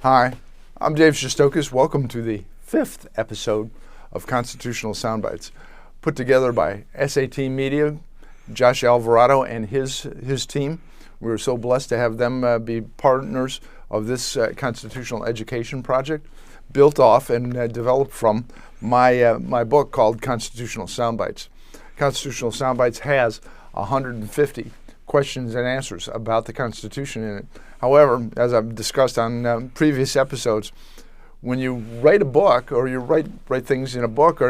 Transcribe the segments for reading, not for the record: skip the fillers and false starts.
Hi, I'm David Shestokas. Welcome to the 5th episode of Constitutional Soundbites, put together by SAT Media, Josh Alvarado and his team. We're so blessed to have them be partners of this constitutional education project, built off and developed from my book called Constitutional Soundbites. Constitutional Soundbites has 150 questions and answers about the Constitution in it. However, as I've discussed on previous episodes, when you write a book or you write things in a book,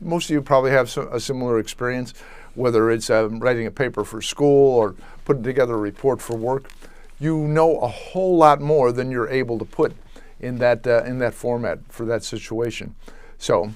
most of you probably have a similar experience, whether it's writing a paper for school or putting together a report for work, you know a whole lot more than you're able to put in that format for that situation. So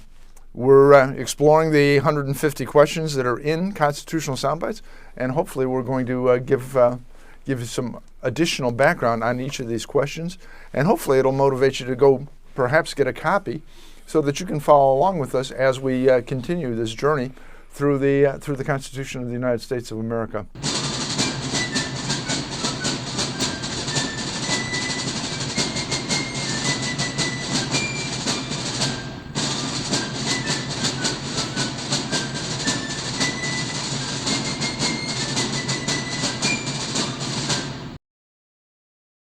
we're exploring the 150 questions that are in Constitutional Soundbites, and hopefully we're going to give some additional background on each of these questions, and hopefully it'll motivate you to go perhaps get a copy so that you can follow along with us as we continue this journey through the Constitution of the United States of America.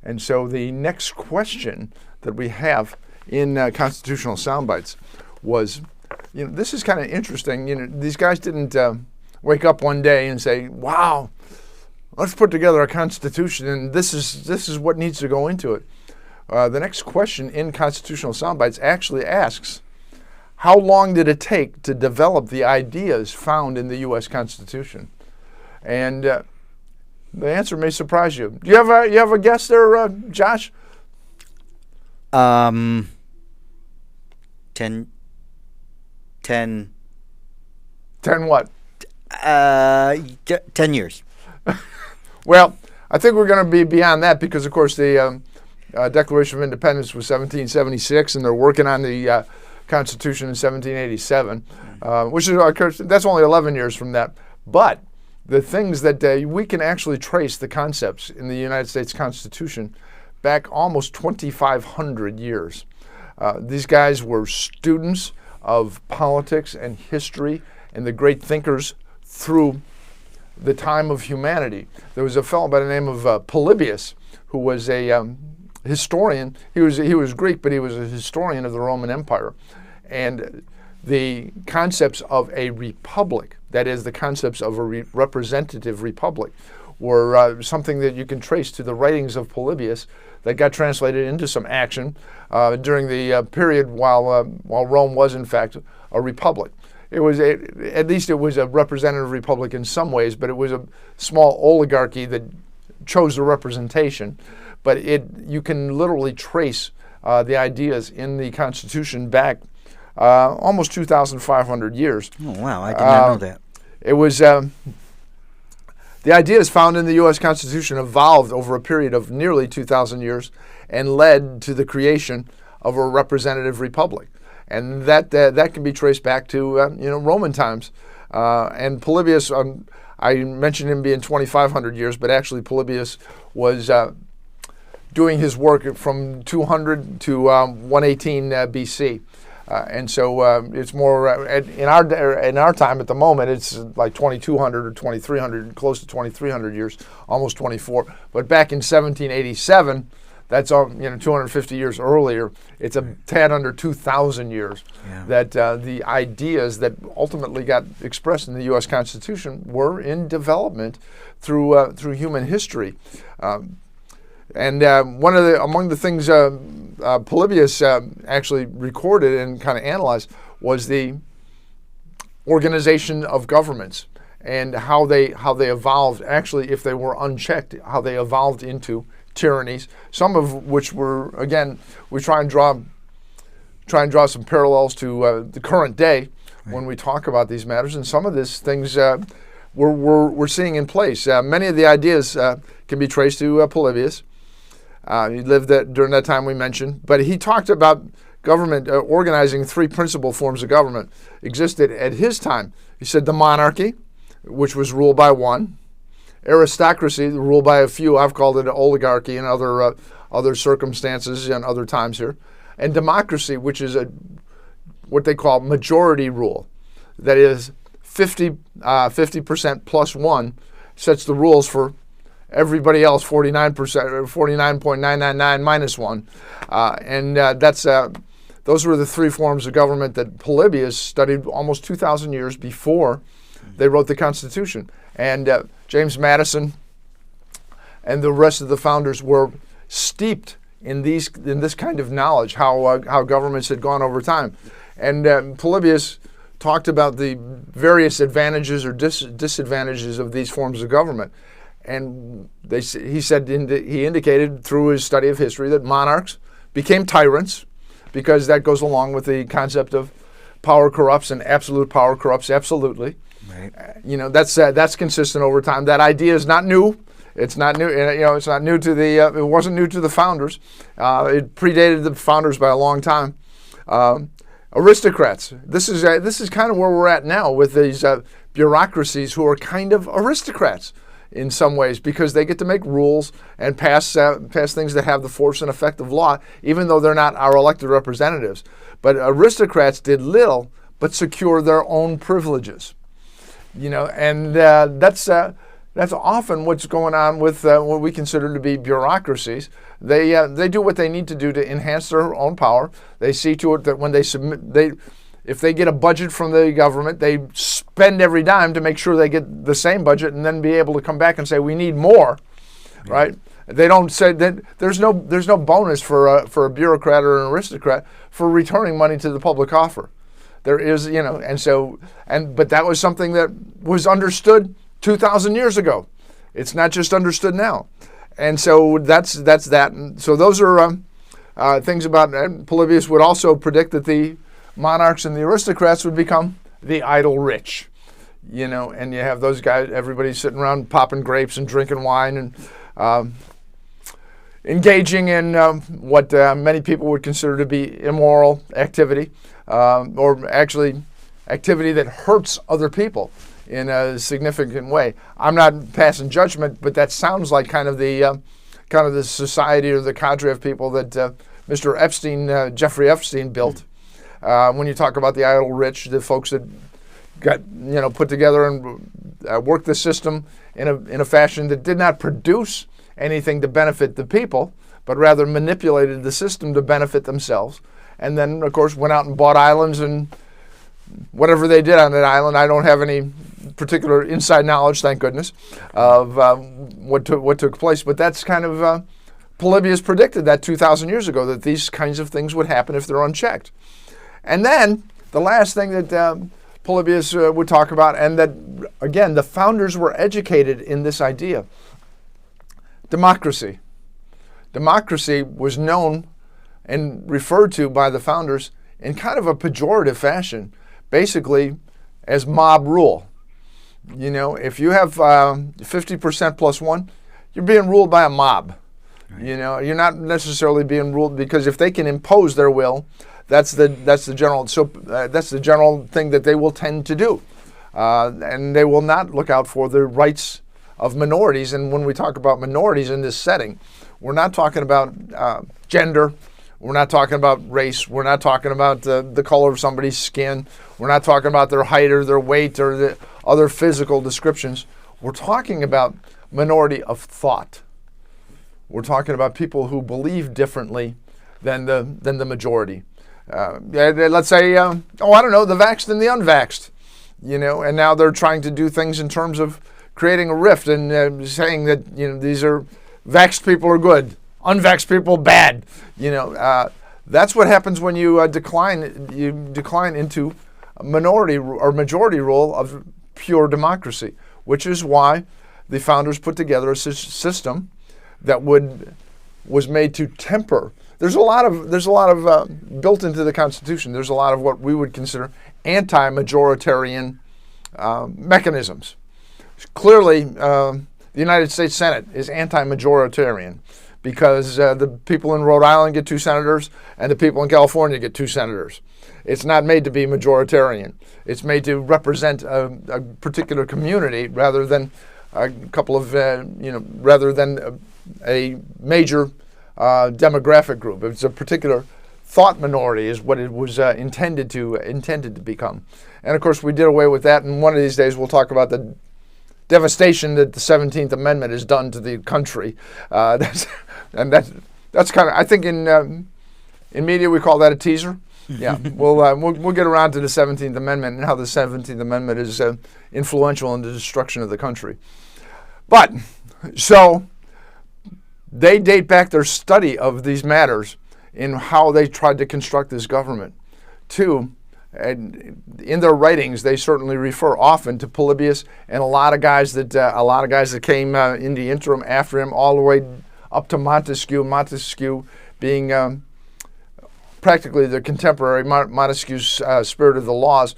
And so the next question that we have in Constitutional Soundbites was, this is kind of interesting. These guys didn't wake up one day and say, wow, let's put together a Constitution and this is what needs to go into it. The next question in Constitutional Soundbites actually asks, how long did it take to develop the ideas found in the U.S. Constitution? And the answer may surprise you. Do you have a guess there, Josh? 10 what? 10 years. Well, I think we're going to be beyond that because, of course, the Declaration of Independence was 1776, and they're working on the Constitution in 1787, which is that's only 11 years from that. But the things that we can actually trace the concepts in the United States Constitution back almost 2,500 years. These guys were students of politics and history and the great thinkers through the time of humanity. There was a fellow by the name of Polybius who was a historian. He was Greek, but he was a historian of the Roman Empire. And the concepts of a republic, that is, the concepts of a representative republic, were something that you can trace to the writings of Polybius that got translated into some action during the period while Rome was, in fact, a republic. At least it was a representative republic in some ways, but it was a small oligarchy that chose the representation. But you can literally trace the ideas in the Constitution back almost 2,500 years. Oh, wow, I did not know that. It was the ideas found in the U.S. Constitution evolved over a period of nearly 2,000 years and led to the creation of a representative republic, and that can be traced back to Roman times. And Polybius, I mentioned him being 2,500 years, but actually Polybius was doing his work from 200 to 118 BC. And so it's more in our time at the moment. It's like 2,200 or 2,300, close to 2,300 years, almost 24. But back in 1787, that's 250 years earlier. It's a tad under 2,000 years that the ideas that ultimately got expressed in the U.S. Constitution were in development through human history. And among the things Polybius actually recorded and kind of analyzed was the organization of governments and how they evolved. Actually, if they were unchecked, how they evolved into tyrannies. Some of which were, again, we try and draw some parallels to the current day when we talk about these matters. And some of these things we're seeing in place. Many of the ideas can be traced to Polybius. He lived during that time we mentioned, but he talked about government organizing three principal forms of government existed at his time. He said the monarchy, which was ruled by one, aristocracy, ruled by a few. I've called it an oligarchy and other other circumstances and other times here. And democracy, which is what they call majority rule. That is 50% plus one sets the rules for everybody else, 49%, or 49.999 minus one. Those were the three forms of government that Polybius studied almost 2,000 years before they wrote the Constitution. And James Madison and the rest of the founders were steeped in this kind of knowledge, how governments had gone over time. And Polybius talked about the various advantages or disadvantages of these forms of government. And he indicated through his study of history that monarchs became tyrants, because that goes along with the concept of power corrupts, and absolute power corrupts absolutely. Right. That's consistent over time. That idea is not new. It's not new. It's not new to it wasn't new to the founders. It predated the founders by a long time. Aristocrats. This is kind of where we're at now with these bureaucracies who are kind of aristocrats in some ways, because they get to make rules and pass things that have the force and effect of law, even though they're not our elected representatives. But aristocrats did little but secure their own privileges. And that's often what's going on with what we consider to be bureaucracies. They do what they need to do to enhance their own power. They see to it that when they submit, if they get a budget from the government, they spend every dime to make sure they get the same budget, and then be able to come back and say, we need more, right? They don't say that there's no bonus for a bureaucrat or an aristocrat for returning money to the public offer. There is, but that was something that was understood 2,000 years ago. It's not just understood now. And so that's that. And so those are things about Polybius would also predict that the monarchs and the aristocrats would become the idle rich, and you have those guys, everybody sitting around popping grapes and drinking wine and engaging in what many people would consider to be immoral activity, or actually activity that hurts other people in a significant way. I'm not passing judgment, but that sounds like kind of the society or the cadre of people that Mr. Epstein, Jeffrey Epstein built. When you talk about the idle rich, the folks that got put together and worked the system in a fashion that did not produce anything to benefit the people, but rather manipulated the system to benefit themselves, and then of course went out and bought islands and whatever they did on that island. I don't have any particular inside knowledge, thank goodness, of what took place, but that's kind of Polybius predicted that 2,000 years ago, that these kinds of things would happen if they're unchecked. And then the last thing that Polybius would talk about, and that, again, the founders were educated in this idea. Democracy. Democracy was known and referred to by the founders in kind of a pejorative fashion, basically as mob rule. If you have 50% plus one, you're being ruled by a mob. Right. You're not necessarily being ruled, because if they can impose their will, that's the general thing that they will tend to do, and they will not look out for the rights of minorities. And when we talk about minorities in this setting, we're not talking about gender, we're not talking about race, we're not talking about the color of somebody's skin, we're not talking about their height or their weight or the other physical descriptions. We're talking about minority of thought. We're talking about people who believe differently than the majority. Let's say, the vaxxed and the unvaxxed, and now they're trying to do things in terms of creating a rift and saying that, these are vaxxed people are good, unvaxxed people bad. That's what happens when you decline into a minority or majority rule of pure democracy, which is why the founders put together a system that was made to temper. There's a lot of built into the Constitution. There's a lot of what we would consider anti-majoritarian mechanisms. Clearly, the United States Senate is anti-majoritarian because the people in Rhode Island get 2 senators and the people in California get 2 senators. It's not made to be majoritarian. It's made to represent a particular community rather than a couple of, rather than a major demographic group. It's a particular thought minority is what it was intended to become. And of course, we did away with that. And one of these days, we'll talk about the devastation that the 17th Amendment has done to the country. That's kind of, I think in media we call that a teaser. Yeah, we'll get around to the 17th Amendment and how the 17th Amendment is influential in the destruction of the country. But so they date back their study of these matters in how they tried to construct this government to. And in their writings, they certainly refer often to Polybius and a lot of guys that came in the interim after him, all the way up to Montesquieu. Montesquieu being practically the contemporary. Montesquieu's Spirit of the Laws,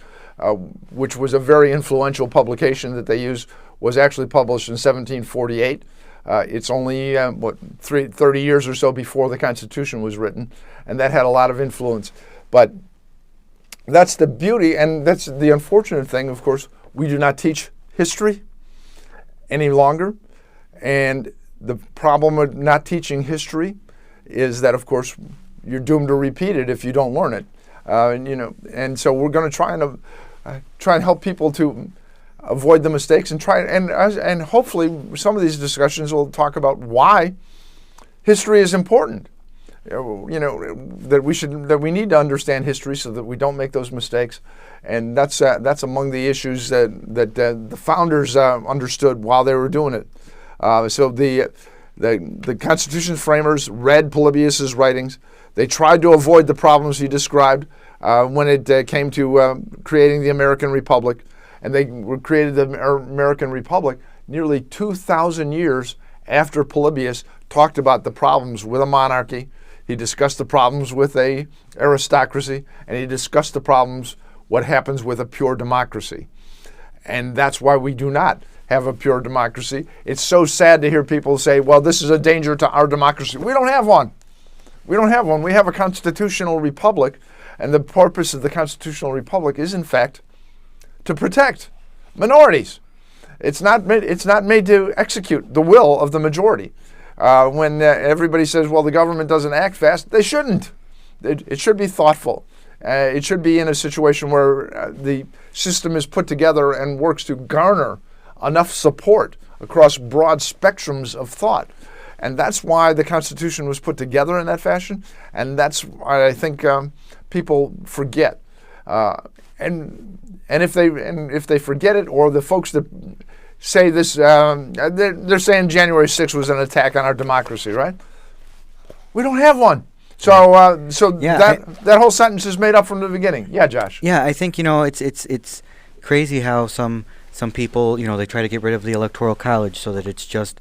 which was a very influential publication that they used, was actually published in 1748. It's only 30 years or so before the Constitution was written, and that had a lot of influence. But that's the beauty, and that's the unfortunate thing. Of course, we do not teach history any longer, and the problem with not teaching history is that, of course, you're doomed to repeat it if you don't learn it. And so we're going to try and help people to avoid the mistakes and hopefully some of these discussions will talk about why history is important. That we need to understand history so that we don't make those mistakes, and that's among the issues that the founders understood while they were doing it. So the Constitution framers read Polybius's writings. They tried to avoid the problems he described when it came to creating the American Republic, and they created the American Republic nearly 2,000 years after Polybius talked about the problems with a monarchy. He discussed the problems with a aristocracy, and he discussed the problems, what happens with a pure democracy. And that's why we do not have a pure democracy. It's so sad to hear people say, well, this is a danger to our democracy. We don't have one. We don't have one. We have a constitutional republic, and the purpose of the constitutional republic is, in fact, to protect minorities. It's not made to execute the will of the majority. When everybody says, well, the government doesn't act fast, they shouldn't. It should be thoughtful. It should be in a situation where the system is put together and works to garner enough support across broad spectrums of thought. And that's why the Constitution was put together in that fashion, and that's why I think people forget. And if they forget it, or the folks that say this, they're saying January 6th was an attack on our democracy, right? We don't have one. So that whole sentence is made up from the beginning. Yeah, Josh. Yeah, I think it's crazy how some people they try to get rid of the Electoral College so that it's just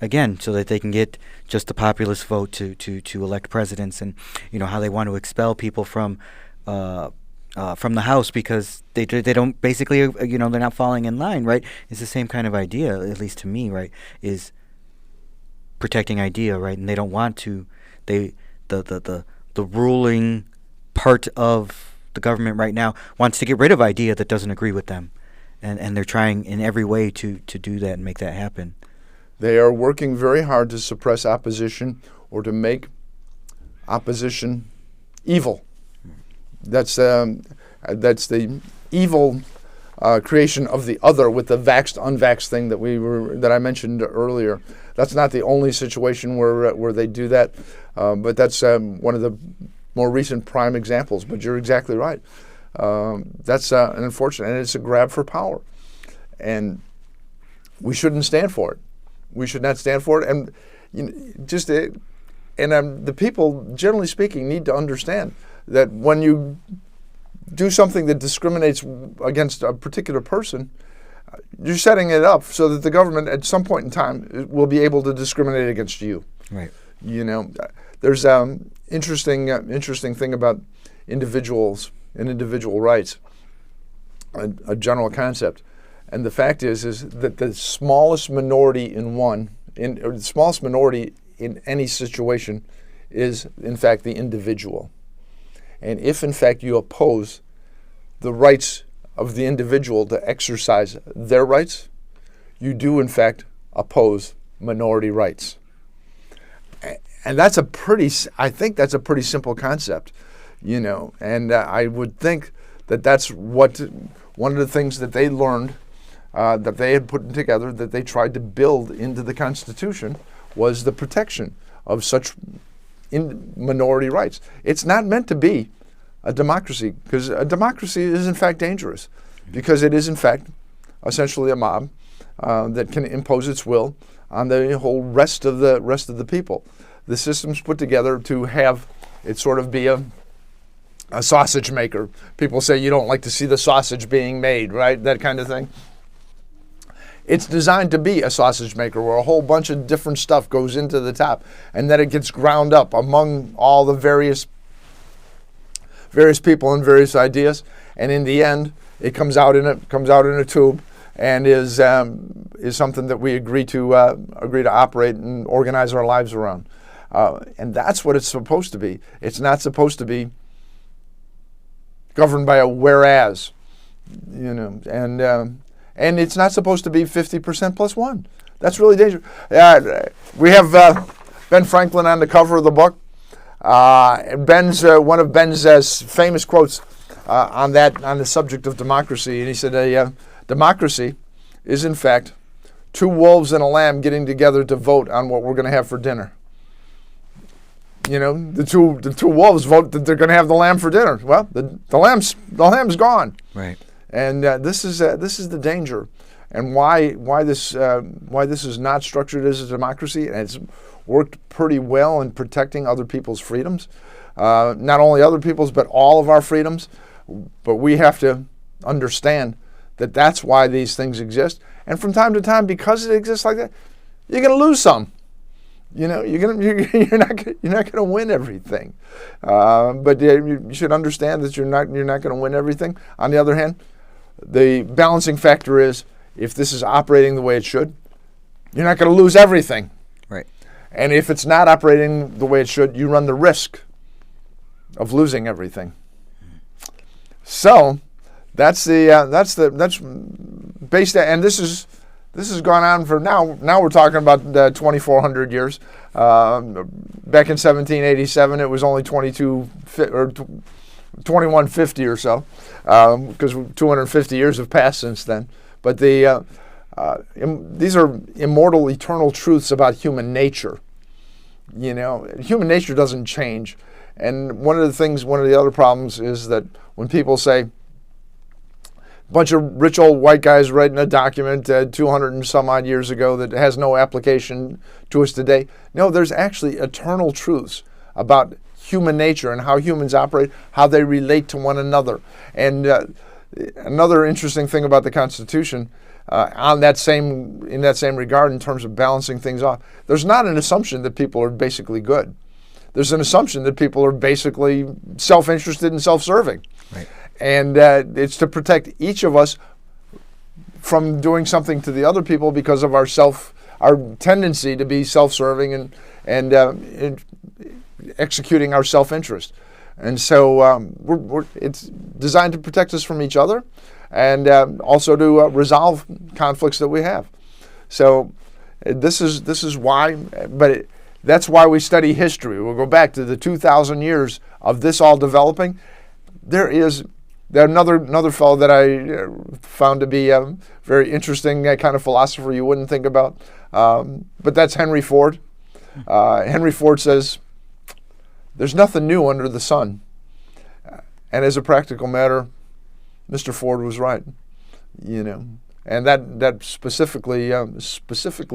so that they can get just the populist vote to elect presidents, and how they want to expel people from the House because they don't basically they're not falling in line, right? It's the same kind of idea, at least to me, right? Is protecting idea, right? And they don't want to. The ruling part of the government right now wants to get rid of idea that doesn't agree with them, and they're trying in every way to do that and make that happen. They are working very hard to suppress opposition or to make opposition evil. That's the evil creation of the other with the vaxxed unvaxxed thing that I mentioned earlier. That's not the only situation where they do that, but that's one of the more recent prime examples. But you're exactly right. That's an unfortunate, and it's a grab for power, and we shouldn't stand for it. We should not stand for it, and the people, generally speaking, need to understand that when you do something that discriminates against a particular person, you're setting it up so that the government at some point in time will be able to discriminate against you. Right. There's interesting thing about individuals and individual rights, a general concept. And the fact is that the smallest minority the smallest minority in any situation is, in fact, the individual. And if, in fact, you oppose the rights of the individual to exercise their rights, you do, in fact, oppose minority rights. And I think that's a pretty simple concept, and I would think that that's one of the things that they learned, that they had put together, that they tried to build into the Constitution, was the protection of such minority rights. It's not meant to be a democracy, because a democracy is in fact dangerous, because it is in fact essentially a mob that can impose its will on the whole rest of the people. The system's put together to have it sort of be a sausage maker. People say you don't like to see the sausage being made, right? That kind of thing. It's designed to be a sausage maker where a whole bunch of different stuff goes into the top, and then it gets ground up among all the various people and various ideas, and in the end, it comes out in a tube, and is something that we agree to operate and organize our lives around. And that's what it's supposed to be. It's not supposed to be governed by a whereas, and it's not supposed to be 50% plus one. That's really dangerous. We have Ben Franklin on the cover of the book. One of Ben's famous quotes on the subject of democracy, and he said, "Democracy is in fact two wolves and a lamb getting together to vote on what we're going to have for dinner." The two wolves vote that they're going to have the lamb for dinner. Well, the lamb's gone. Right. And this is the danger, and why this is not structured as a democracy, and it's worked pretty well in protecting other people's freedoms, not only other people's but all of our freedoms. But we have to understand that that's why these things exist, and from time to time, because it exists like that, you're going to lose some. You're not going to win everything, but you should understand that you're not going to win everything. On the other hand, the balancing factor is, if this is operating the way it should, you're not going to lose everything. Right. And if it's not operating the way it should, you run the risk of losing everything. So that's based, and this has gone on for now. Now we're talking about 2,400 years. Back in 1787, it was only 2150 or so, because 250 years have passed since then. But these are immortal, eternal truths about human nature. Human nature doesn't change. And one of the other problems is that when people say, a bunch of rich old white guys writing a document 200 and some odd years ago that has no application to us today. No, there's actually eternal truths about human nature and how humans operate, how they relate to one another. And another interesting thing about the Constitution, in that same regard, in terms of balancing things off, there's not an assumption that people are basically good. There's an assumption that people are basically self-interested and self-serving. Right. And it's to protect each of us from doing something to the other people because of our tendency to be self-serving and executing our self-interest. And so it's designed to protect us from each other, and also to resolve conflicts that we have. So this is why, that's why we study history. We'll go back to the 2,000 years of this all developing. There's another fellow that I found to be a very interesting kind of philosopher you wouldn't think about, but that's Henry Ford. Henry Ford says, "There's nothing new under the sun." And as a practical matter, Mr. Ford was right, and that specifically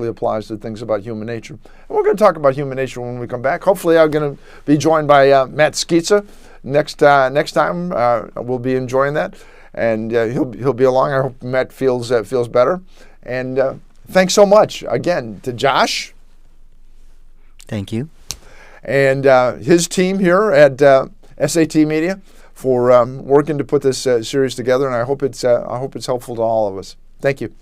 applies to things about human nature. And we're going to talk about human nature when we come back. Hopefully, I'm going to be joined by Matt Skitza next time. We'll be enjoying that, and he'll be along. I hope Matt feels better. And thanks so much again to Josh. Thank you. And his team here at SAT Media for working to put this series together, and I hope it's helpful to all of us. Thank you.